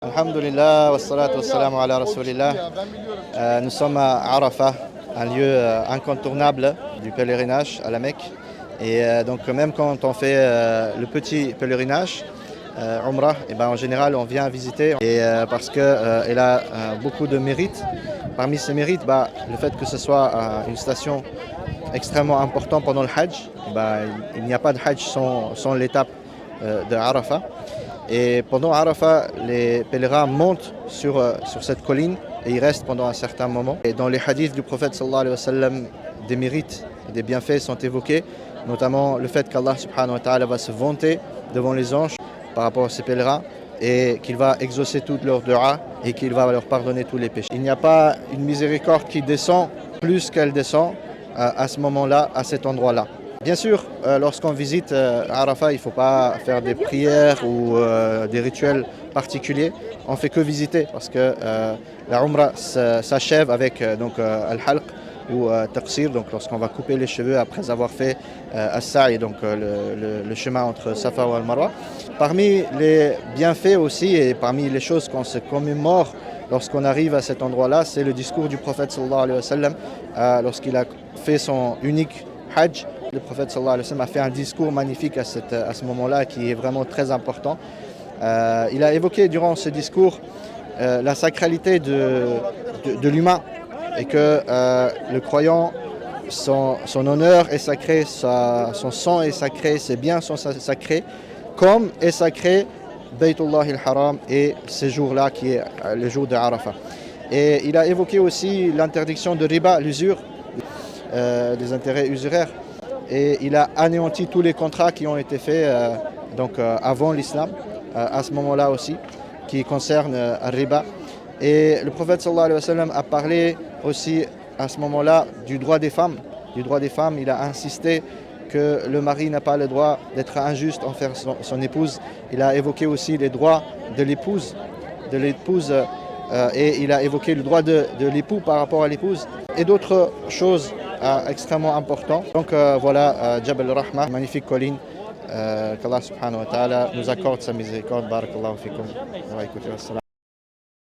Alhamdulillah, wassalatu wassalamu ala rasulillah. Nous sommes à Arafat, un lieu incontournable du pèlerinage à la Mecque. Et donc même quand on fait le petit pèlerinage, Umrah, et ben, en général on vient visiter et, parce qu'elle a beaucoup de mérites. Parmi ces mérites, le fait que ce soit une station extrêmement importante pendant le Hajj, il n'y a pas de Hajj sans l'étape de Arafat. Et pendant Arafat, les pèlerins montent sur cette colline et ils restent pendant un certain moment. Et dans les hadiths du prophète sallallahu alayhi wa sallam, des mérites et des bienfaits sont évoqués, notamment le fait qu'Allah subhanahu wa ta'ala va se vanter devant les anges par rapport à ces pèlerins et qu'il va exaucer toutes leurs du'a et qu'il va leur pardonner tous les péchés. Il n'y a pas une miséricorde qui descend plus qu'elle descend à ce moment-là, à cet endroit-là. Bien sûr, lorsqu'on visite Arafat, il ne faut pas faire des prières ou des rituels particuliers. On ne fait que visiter parce que la Umrah s'achève avec Al-Halq ou Taqsir, donc lorsqu'on va couper les cheveux après avoir fait As-Sa'i, donc le chemin entre Safa et Al-Marwa. Parmi les bienfaits aussi et parmi les choses qu'on se commémore lorsqu'on arrive à cet endroit-là, c'est le discours du prophète sallallahu alayhi wa sallam lorsqu'il a fait son unique Hajj. Le prophète sallallahu alayhi wa sallam a fait un discours magnifique à ce moment-là qui est vraiment très important. Il a évoqué durant ce discours la sacralité de l'humain et que le croyant, son honneur est sacré, son sang est sacré, ses biens sont sacrés, comme est sacré Baytullah al-Haram et ce jour-là qui est le jour de Arafat. Et il a évoqué aussi l'interdiction de riba, l'usure, des intérêts usuraires. Et il a anéanti tous les contrats qui ont été faits avant l'islam, à ce moment-là aussi, qui concernent Al-Riba. Et le prophète sallallahu alayhi wa sallam a parlé aussi à ce moment-là du droit des femmes. Du droit des femmes, il a insisté que le mari n'a pas le droit d'être injuste envers son épouse. Il a évoqué aussi les droits de l'épouse, et il a évoqué le droit de l'époux par rapport à l'épouse et d'autres choses extrêmement importantes. Donc voilà, Jabal al-Rahma, magnifique colline, qu'Allah subhanahu wa ta'ala nous accorde sa miséricorde. Barakallahu fikum.